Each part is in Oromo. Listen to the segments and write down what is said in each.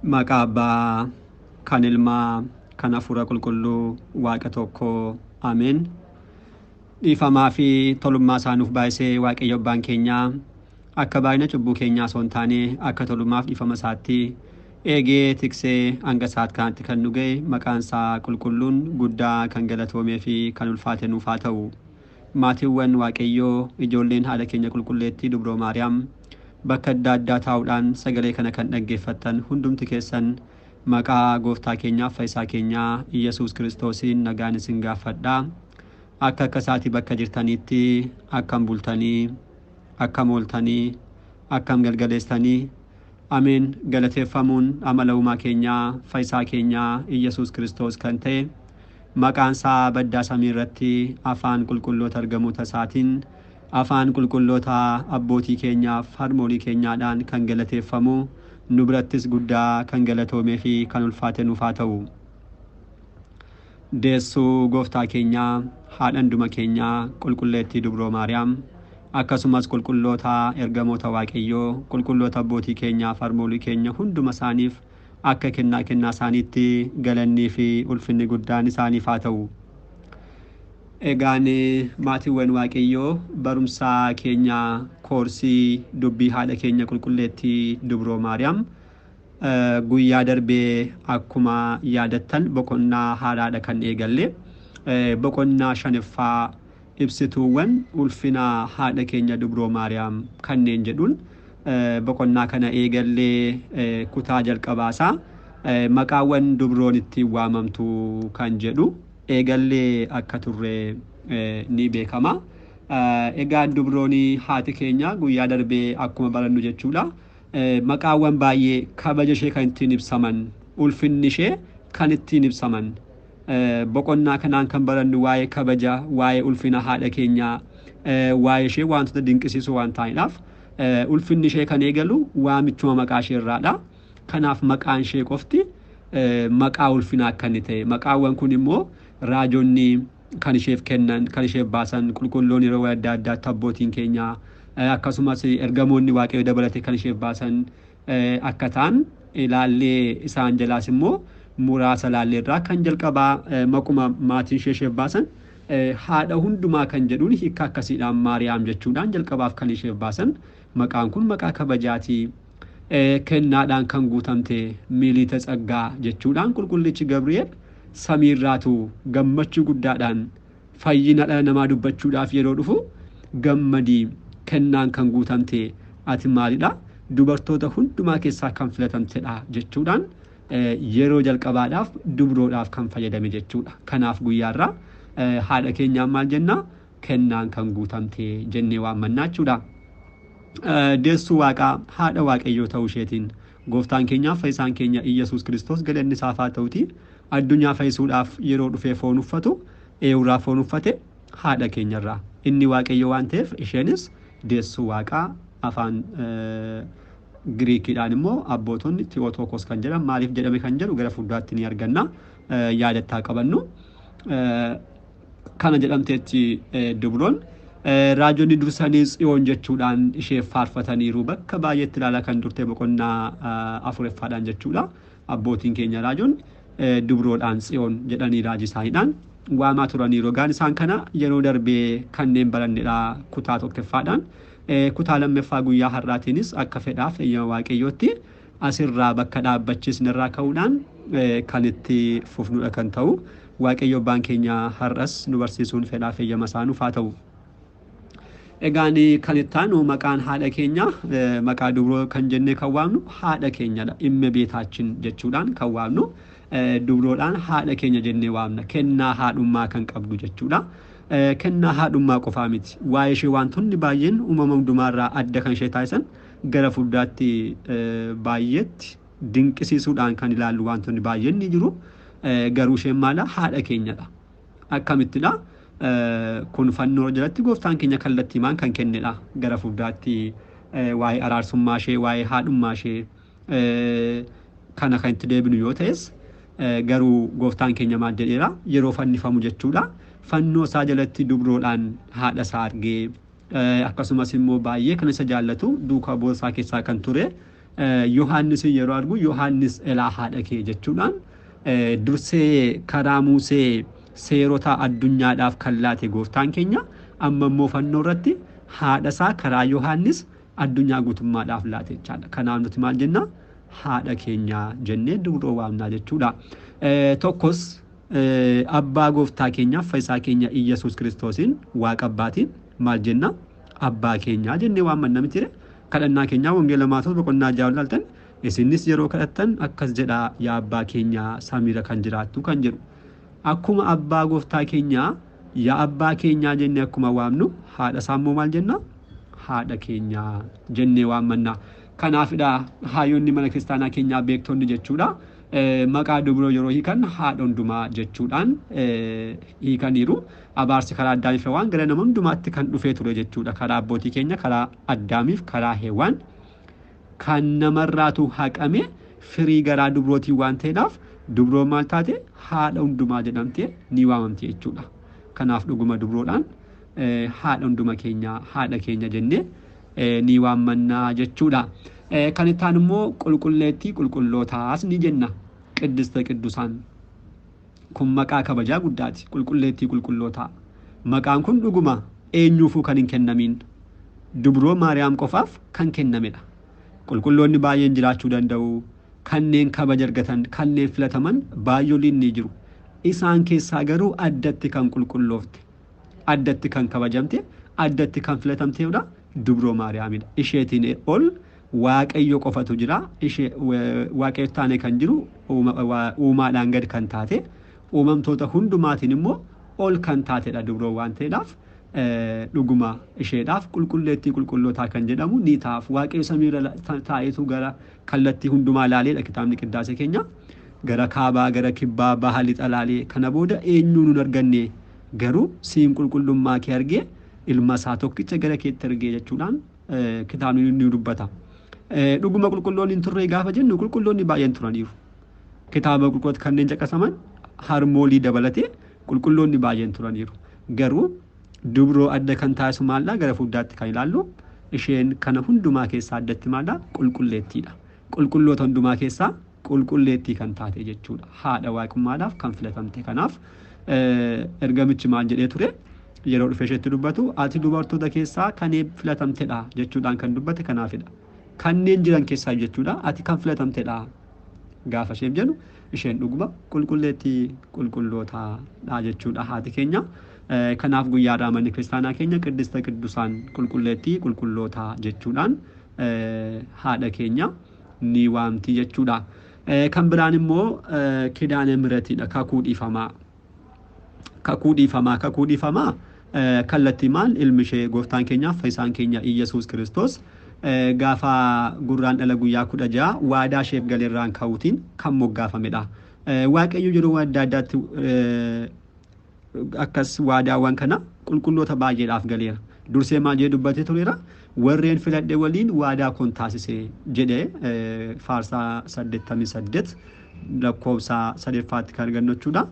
Maqaa Abbaa, kan Ilmaa, kan Hafuura Qulqulluu, Waaqa tokkoo. Ameen. Dhiifamaa fi tolummaa isaa nuuf baay'isee Waaqayyo Abbaan keenyaa akka baay'ina cubbuu keenyaa osoo hin taane akka tolummaaf dhiifama isaatti eegee tiksee hanga isaatti kanatti kan nu ga'e maqaan isaa qulqulluun guddaa kan galatoomee fi kan ulfaate nuuf haa ta'u. Maatiiwwan Waaqayyoo ijoolleen haadha keenya qulqulleettii Dubroo Maariyaam bakka adda addaa taa'uudhaan sagalee kana kan dhaggeeffattan hundumti keessan maqaa gooftaa keenyaaf fayyisaa keenyaa Iyyasuus Kiristoosiin nagaan isin gaafadha. Akka isaatii bakka jirtaniitti akkam bultanii, akkam ooltanii, akkam galgaleessanii. Ameen. Galateeffamuun amala uumaa keenyaa fayyisaa keenyaa Iyyasuus Kiristoos kan ta'e maqaan isaa baddaa samii irratti afaan qulqulloota argamoota isaatiin afaan qulqulloota abbootii keenyaaf harmoolii keenyaadhaan kan galateeffamu nu birattis guddaa kan galatoomee fi kan ulfaate nuuf haa ta'u. Deessuu gooftaa keenyaa haadhanduma keenyaa qulqulleettii Dubroo Maariyaam akkasumas qulqulloota ergamoota Waaqayyoo qulqulloota abbootii keenyaaf harmoolii keenya hunduma isaaniif akka kennaa isaaniitti galannii fi ulfinni guddaan isaaniif haa ta'u. Egaan maatiiwwan Waaqayyoo barumsaa keenya koorsii dubbii haadha keenya qulqulleettii Dubroo Maariyaam guyyaa darbee akkuma yaadattan boqonnaa haaraadha kan eegalle. Boqonnaa shanaffaa ibsituuwwan ulfina haadha keenya Dubroo Maariyaam kanneen jedhuun boqonnaa kana eegallee kutaa jalqabaasaa maqaawwan Dubroon ittiin waamamtu kan jedhu eegallee akka turre ni beekama. Egaan Dubroon haati keenya guyyaa darbee akkuma barannu jechuudha. Maqaawwan baay'ee kabaja ishee kan ittiin ibsaman, ulfinni ishee kan ittiin ibsaman. Boqonnaa kanaan kan barannu waa'ee kabaja, waa'ee ulfina haadha keenyaa, waa'ee ishee wantoota dinqisiisoo waan ta'aniidhaaf ulfinni ishee kan eegalu waamichuma maqaa ishee irraadha. Kanaaf maqaan ishee qofti maqaa ulfinaa akka inni ta'e. Maqaawwan kun immoo raajonni kan isheef kennan, kan isheef baasan, qulqulloonni yeroo adda addaatti abbootiin keenyaa akkasumas ergamoonni Waaqayyoo dabalatee kan isheef baasan akka ta'an ilaallee isaan jalaas immoo muraasa ilaalleerraa kan jalqabaa maquma maatiin isheef baasan haadha hundumaa kan jedhuun hiika akkasiidhaan Maariyaam jechuudhaan jalqabaaf kan isheef baasan maqaan kun maqaa kabajaatii kennaadhaan kan guutamte miliita tsaggaa jechuudhaan qulqullichi Gabri'eel samiirraatu gammachuu guddaadhaan fayyina dhala namaa dubbachuudhaaf yeroo dhufu gammadii kennaan kan guutamte ati maalidha dubartoota hundumaa keessaa kan filatamtedha jechuudhaan yeroo jalqabaadhaaf Dubroodhaaf kan fayyadame jechuudha. Kanaaf guyyaarraa haadha keenyaan maal jenna kennaan kan guutamte jennee waammannaa jechuudha. Deessuu Waaqaa haadha Waaqayyoo ta'uu isheetiin gooftaan keenyaaf fayyisaan keenya Iyyasuus Kiristoos galanni isaaf haa ta'uti. Addunyaa fayyisuudhaaf yeroo dhufee foon uffatu eewuraa foon uffate haadha keenyarraa inni Waaqayyo waan ta'eef isheenis deessuu Waaqaa afaan Giriikiidhaan immoo abbootonni Tiyootokos kan jedhan maaliif jedhame kan jedhu gara fuulduraatti ni arganna yaadataa qabannu. Kana jedhamteetti Dubroon raajonni dursanii Tsiyoon jechuudhaan ishee faarfataniiru bakka baay'eetti ilaalaa kan turte boqonnaa afureffaadhaan jechuudha. Abbootiin keenya raajoon Dubroodhaan Tsiyoon jedhanii raajii isaaniidhaan waamaa turaniiru. Gaan isaan kana yeroo darbee kanneen barannedha kutaa tokkoffaadhaan. Kutaa lammaffaa guyyaa har'aatiinis akka fedhaaf eeyyama Waaqayyootti asirraa bakka dhaabbachiisnerraa ka'uudhaan kan itti fufnudha kan ta'u. Waaqayyo Abbaan keenya har'as nu barsiisuun fedhaaf eeyyama isaa nuuf haa ta'u. Egaan kan ittaanu maqaan haadha keenya maqaa Dubroo kan jennee kan waamnu haadha keenyadha. Imme beetaachin jechuudhaan kan waamnu Dubroodhaan haadha keenya jennee waamna. Kennaa haadhummaa kan qabdu jechuudha. Kennaa haadhummaa qofaa miti. Waa'ee ishee wantoonni baay'een uumama hundumaarraa adda kan ishee taasisan gara fuulduraatti baay'eetti dinqisiisuudhaan kan ilaallu wantoonni baay'een ni jiru. Garuu isheen maala haadha keenyadha. Akkamittidha? Kun fannoo jalatti gooftaan keenya kallattiimaan kan kennedha. Gara fuulduraatti waa'ee araarsummaa ishee, waa'ee haadhummaa ishee kana kan itti deebinu yoo ta'es garuu gooftaan keenya maal jedheera yeroo fannifamu jechuudha. Fannoo isaa jalatti Dubroodhaan haadha isaa argee akkasumas immoo baay'ee kan isa jaallatu duukaa boosaa keessaa kan ture Yohaannis yeroo argu Yohaannis elaa haadha kee jechuudhaan dursee karaa Musee seerota addunyaadhaaf kan laate gooftaan keenya amma immoo fannoo irratti haadha isaa karaa Yohaannis addunyaa guutummaadhaaf laate jechaadha. Kanaaf nuti maal jenna? Haadha keenya jennee dubroo waamnaa jechuudha. Tokkos abbaa gooftaa keenyaaf fayyisaa keenya Iyyasuus Kiristoosiin waaqa abbaatiin maal jenna? Abbaa keenyaa jennee waammanna mitire. Kadhannaa keenyaa wangeela Maatewos boqonnaa 6 ilaaltan isinis yeroo kadhattan akkas jedhaa yaa abbaa keenyaa samiirra kan jiraattu kan jedhu. Akkuma abbaa gooftaa keenyaa yaa abbaa keenyaa jennee akkuma waamnu haadha isaa immoo maal jenna? Haadha keenyaa jennee waammanna. Kanaafidha hayyoonni mana kiristaanaa keenyaa beektonni jechuudha. Maqaa dubroo yeroo hiikan haadha hundumaa jechuudhaan hiikaniiru. Abaarsi karaa Addaamiif Hewaan gara nama hundumaatti kan dhufee ture jechuudha. Karaa abbootii keenya karaa Addaamiif karaa Hewaan kan namarraatu haqame firii garaa dubrootii waan ta'eedhaaf dubroon maal taate? Haadha hundumaa jedhamtee ni waamamti jechuudha. Kanaaf dhuguma dubroodhaan haadha hunduma keenya haadha keenya jennee ni waammannaa jechuudha. Kan itti aanu immoo qulqulleettii qulqullootaas ni jenna. Qiddista Qiddusaan kun maqaa kabajaa guddaati. Qulqulleettii qulqullootaa maqaan kun dhuguma eenyuufuu kan hin kennamin dubroo Maariyaam qofaaf kan kennamedha. Qulqulloonni baay'een jiraachuu danda'u. Kanneen kabaja argatan kanneen filataman baay'ooliin ni jiru. Isaan keessaa garuu addatti kan qulqulloofte addatti kan kabajamte addatti kan filatamteedha dubroo Maariyaamidha. Isheetiin ol Waaqayyo qofatu jira. Ishee Waaqayyo taane kan jiru uumaadhaan gad kan taate uumamtoota hundumaatiin immoo ol kan taatedha dubroo waan ta'eedhaaf dhuguma isheedhaaf qulqulleettii qulqullootaa kan jedhamu ni taaf. Waaqayyo samiirra taa'etu gara kallattii hundumaa ilaaleedha kitaabni qiddaase keenya. Gara kaabaa gara kibbaa baha lixa ilaalee kana booda eenyuu nun arganne garuu siin qulqullummaa kee argee ilma isaa tokkicha gara keetti argee jechuudhaan kitaabni ni dubbata. Dhuguma qulqulloonni hin turre gaafa jennu qulqulloonni baay'een turaniiru. Kitaaba qulqulloota kanneen caqasaman harmoolii dabalatee qulqulloonni baay'een turaniiru. Garuu dubroo adda kan taasisu maallaa gara fuuddaatti kan ilaallu isheen kana hundumaa keessaa addatti maallaa qulqulleettiidha. Qulqulloota hundumaa keessaa qulqulleettii kan taate jechuudha. Haadha waaqummaadhaaf kan filatamte. Kanaaf ergamichi maal jedhee ture yeroo dhufee isheetti dubbatu ati dubartoota keessaa kan filatamtedha jechuudhaan kan dubbate kanaafidha. Kanneen jiran keessaa jechuudha ati kan filatamtedha gaafa isheen jennu isheen dhuguma qulqulleettii qulqullootaadha jechuudha haati keenya. Kanaaf guyyaadhaa manni kiristaanaa keenya qiddista qiddusaan qulqulleettii qulqullootaa jechuudhaan haadha keenya ni waamti jechuudha. Kan biraan immoo kidaane miratiidha. Kakuu dhiifamaa. Kakuu dhiifamaa kallattii maal ilmi ishee gooftaan keenyaaf fayyisaan keenya Iyyasuus Kiristoos gaafa gurraandhala guyyaa 16 waadaa isheef galeerraan ka'uutiin kan moggaafamedha. Waaqayyo yeroo adda addaatti akkas waadaawwan kana qulqulloota baay'eedhaaf galeera. Dursee maal jedhee dubbatee tureera? Warreen filadhe waliin waadaa kon taasisee jedhee faarsaa 88 lakkoofsa 3ffaatti kan argannu jechuudha.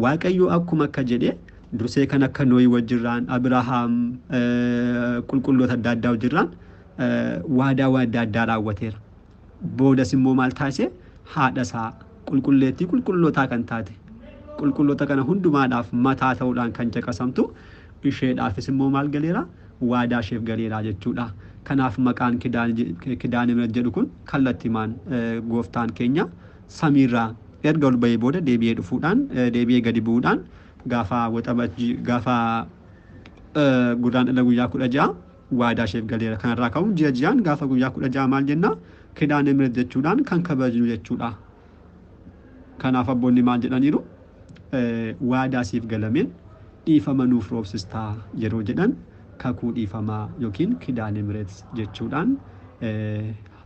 Waaqayyo akkuma akka jedhee dursee kan akka Nooyi wajjirraan Abrahaam qulqulloota adda addaa wajjirraan waadaawwan adda addaa raawwateera. Boodas immoo maal taasise? Haadha isaa qulqulleettii qulqullootaa kan taate qulqulloota kana hundumaadhaaf mataa ta'uudhaan kan caqasamtu isheedhaafis immoo maal galeera? Waadaa isheef galeera jechuudha. Kanaaf maqaan kidaane mirat jedhu kun kallattimaan gooftaan keenya samiirraa erga ol bahee booda deebi'ee dhufuudhaan deebi'ee gadi bu'uudhaan gaafa waxabajjii gaafa gurraandhala guyyaa 16 waadaa isheef galeera. Kanarraa ka'uun ji'aan gaafa guyyaa 16 maal jenna? Kidaane mirat jechuudhaan kan kabajnu jechuudha. Kanaaf abboonni maal jedhaniiru? Waadaa siif galameen dhiifama nuuf roobsistaa yeroo jedhan kakuu dhiifamaa yookiin kidaane mirat jechuudhaan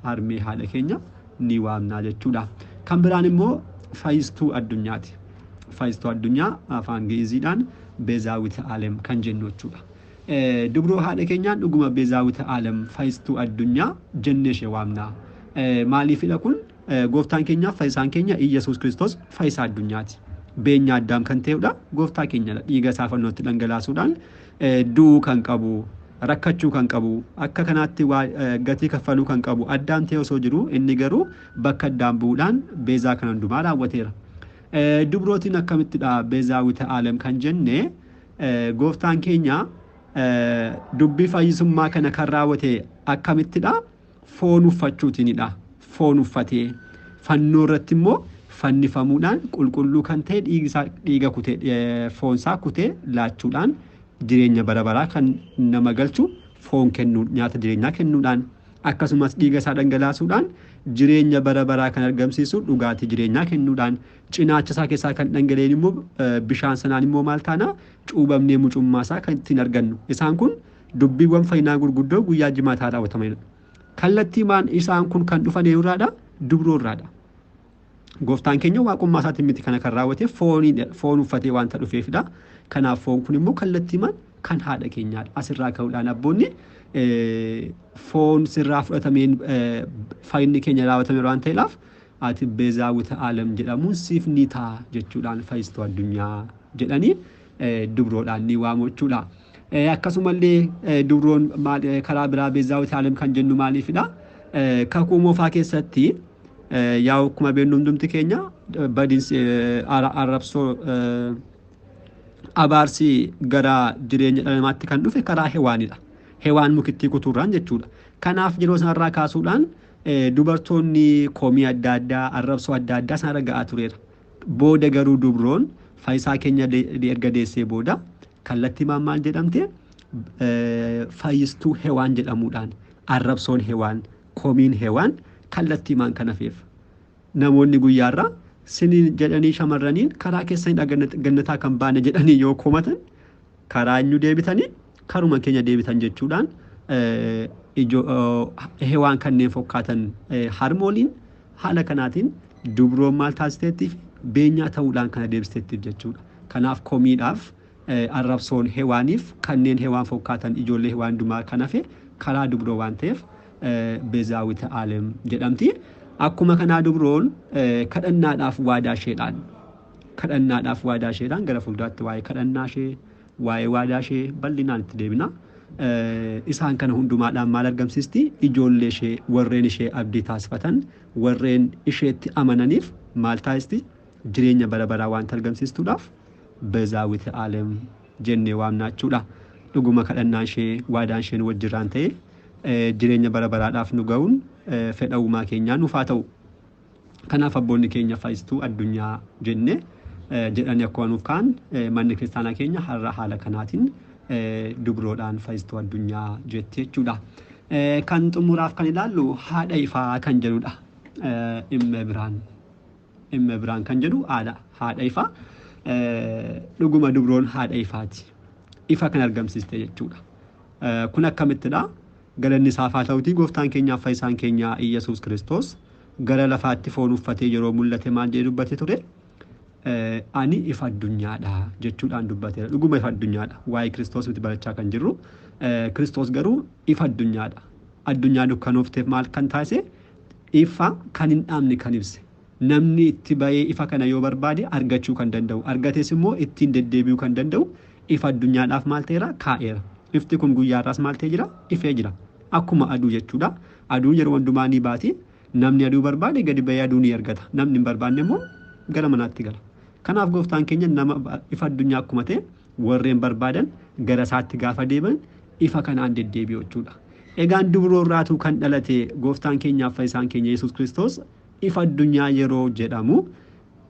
harmee haadha keenya ni waamnaa jechuudha. Kan biraan immoo fayyistuu addunyaati. Fayyistuu addunyaa afaan Gi'iziidhaan beezaawwiti aalem kan jennu jechuudha. Dubroo haadha keenyaan dhuguma beezaawwiti aalem fayyistuu addunyaa jennee ishee waamnaa. Maaliifidha kun? Gooftaan keenyaaf fayyisaan keenya Iyyasuus Kiristoos fayyisaa addunyaati. Beenya addaam kan ta'edha gooftaa keenyadha. Dhiiga isaa fannootti dhangalaasuudhaan du'uu kan qabu rakkachuu kan qabu akka kanaatti gatii kaffaluu kan qabu addaan ta'e osoo jiru inni garuu bakka addaan bu'uudhaan beezaa kan hundumaa raawwateera. Dubrootiin akkamittidha beezaawita aalam kan jenne gooftaan keenya dubbii fayyisummaa kana kan raawwate akkamittidha foon uffachuutiinidha. Foon uffatee fannoo irratti immoo fannifamuudhaan qulqulluu kan ta'e dhiiga kutee foonsaa kutee laachuudhaan jireenya bara baraa kan nama galchu foon kennuu nyaata jireenyaa kennuudhaan akkasumas dhiiga isaa dhangalaasuudhaan jireenya bara baraa kan argamsiisu dhugaatii jireenyaa kennuudhaan cinaacha isaa keessaa kan dhangala'een immoo bishaan sanaan immoo maal taana cuubamnee mucummaa isaa kan ittiin argannu. Isaan kun dubbiiwwan fayyinaa gurguddoo guyyaa jimaataa raawwatamanidha. Kallattiimaan isaan kun kan dhufan eenyurraadha? Dubroorraadha. Gooftaan keenya waaqummaa isaatiin miti kana kan raawwate foon uffatee waanta dhufeefidha. Kanaaf foon kun immoo kallattiimaan kan haadha keenyaadha. Asirraa ka'uudhaan abboonni foon sirraa fudhatameen fayyinni keenya raawwatame waan ta'eef ati beezaawita aalam jedhamuun siif ni ta'a jechuudhaan fayyistuu addunyaa jedhanii dubroodhaan ni waamu jechuudha. Akkasumallee dubroon karaa biraa beezaawita aalam kan jennu maaliifidha? Kakuu moofaa keessatti yaa akkuma beeknu hundumti keenya badiinsi arrabsoo abaarsi gara jireenya dhala namaatti kan dhufe karaa hewaanidha. Hewaan mukittii kutuurraan jechuudha. Kanaaf yeroo sanarraa kaasuudhaan dubartoonni koomii adda addaa arrabsoo adda addaa isaan ga'aa tureera. Booda garuu dubroon fayyisaa keenya erga deessee booda kallattiimaan maal jedhamte fayyistuu hewaan jedhamuudhaan arrabsoon hewaan koomiin hewaan kallattiimaan kan hafeef. Namoonni guyyaarraa siniin jedhanii shamarraniin karaa keessanii gannataa kan baane jedhanii yoo komatan karaa eenyu deebitanii karuma keenya deebitan jechuudhaan hewaan kanneen fakkaatan harmooliin haala kanaatiin dubroon maal taasiteettiif beenyaa ta'uudhaan kana deebisteettiif jechuudha. Kanaaf komiidhaaf arrabsoon hewaaniif kanneen hewaan fakkaatan ijoollee hewaan hundumaa kan hafe karaa dubroo waan ta'eef beezaawita aalam jedhamti. Akkuma kanaa dubroon kadhannaadhaaf waadaa isheedhaan gara fuulduraatti waa'ee kadhannaa ishee waa'ee waadaa ishee bal'inaan itti deebina. Isaan kana hundumaadhaan maal argamsiisti? Ijoollee ishee warreen ishee abdii taasifatan warreen isheetti amananiif maal taasisti? Jireenya bara baraa waan argamsiistuudhaaf beezaawita aalam jennee waamna jechuudha. Dhuguma kadhannaa ishee waadaan isheen wajjirraan ta'e jireenya bara baraadhaaf nu ga'uun fedha uumaa keenyaa nuuf haa ta'u. Kanaaf abboonni keenya fayyistuu addunyaa jennee jedhanii akkuma nuuf ka'an manni kiristaanaa keenya har'a haala kanaatiin dubroodhaan fayyistuu addunyaa jetti jechuudha. Kan xumuraaf kan ilaallu haadha ifaa kan jedhudha. Dhimma biraan kan jedhu haadha ifaa. Dhuguma dubroon haadha ifaati. Ifa kan argamsiiste jechuudha. Kun akkamittidha? Galanni isaaf haa ta'utii gooftaan keenyaaf fayyisaan keenya Iyyasuus Kiristoos gara lafaatti foon uffatee yeroo mul'ate maal jedhee dubbate ture? Ani ifa addunyaadha jechuudhaan dubbateera. Dhuguma ifa addunyaadha. Waa'ee Kiristoos miti barachaa kan jirru. Kiristoos garuu ifa addunyaadha. Addunyaa dukkanoofteef maal kan taasise? Ifa kan hin dhaamne kan ibse. Namni itti ba'ee ifa kana yoo barbaade argachuu kan danda'u. Argates immoo ittiin deddeebi'uu kan danda'u. Ifa addunyaadhaaf maal ta'eera? Kaa'eera. Ifti kun guyyaarraas maal ta'ee jira? Ifee jira. Akkuma aduu jechuudha. Aduun yeroo hundumaa ni baati. Namni aduu barbaade gadi ba'ee aduu ni argata. Namni hin barbaanne immoo gara manaatti gala. Kanaaf gooftaan keenya nama ifa addunyaa akkuma ta'e warreen barbaadan gara isaatti gaafa deeman ifa kanaan deddeebi'u jechuudha. Egaan dubroorraatu kan dhalate gooftaan keenyaaf fayyisaan keenya Yesuus Kiristoos ifa addunyaa yeroo jedhamu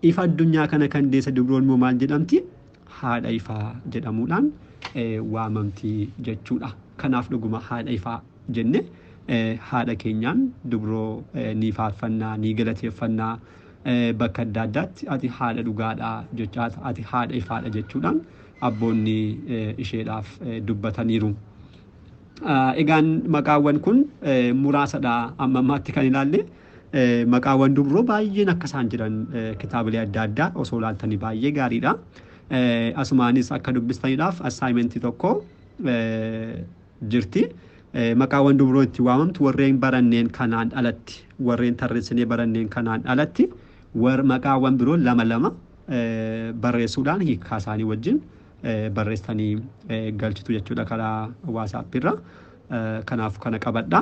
ifa addunyaa kana kan deesse dubroon immoo maal jedhamti? Haadha ifaa jedhamuudhaan waamamti jechuudha. Kanaaf dhuguma haadha ifaa jenne haadha keenyaan dubroo ni faarfannaa ni galateeffannaa bakka adda addaatti ati haadha dhugaadha jechaa ati haadha ifaadha jechuudhaan abboonni isheedhaaf dubbataniiru. Egaan maqaawwan kun muraasadha amma ammaatti kan ilaalle maqaawwan dubroo baay'een akka isaan jiran kitaabilee adda addaa osoo ilaaltanii baay'ee gaariidha. Asumaanis akka dubbistaniidhaaf assaayimentii tokko jirti. Maqaawwan dubroo itti waamamtu warreen baranneen kanaan alatti warreen tarreessinee baranneen kanaan alatti maqaawwan biroo lama barreessuudhaan hiikaa isaanii wajjin barreessanii galchitu jechuudha karaa WhatsApp irra. Kanaaf kana qabadha.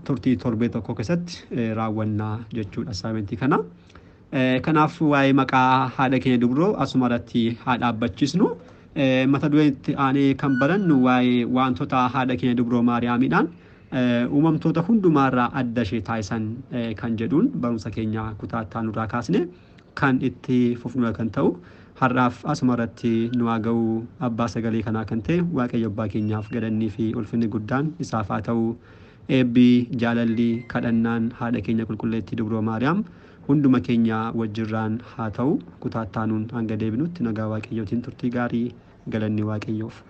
Turtii torbee tokko keessatti raawwannaa jechuudha assignmentii kana. Kanaaf waa'ee maqaa haadha keenya dubroo asuma irratti haa dhaabbachisnu. Mata duree itti aanee kan barannu waa'ee wantoota haadha keenya dubroo Maariyaamidhaan uumamtoota hundumaarraa adda ishee taasisan kan jedhuun barumsa keenya kutaa itti aanurraa kaasne kan itti fufnu kan ta'u. Har'aaf asuma irratti nu haa ga'u. Abbaa sagalee kanaa kan ta'e Waaqayyo Abbaa keenyaaf galannii fi ulfinni guddaan isaaf haa ta'u. Eebbi jaalalli kadhannaan haadha keenya qulqulleettii dubroo Maariyaam hunduma keenya wajjirraan haa ta'u. Kutaa itti aanuun hanga deebinutti nagaa Waaqayyootiin turtii gaarii. Galanni Waaqayyoof.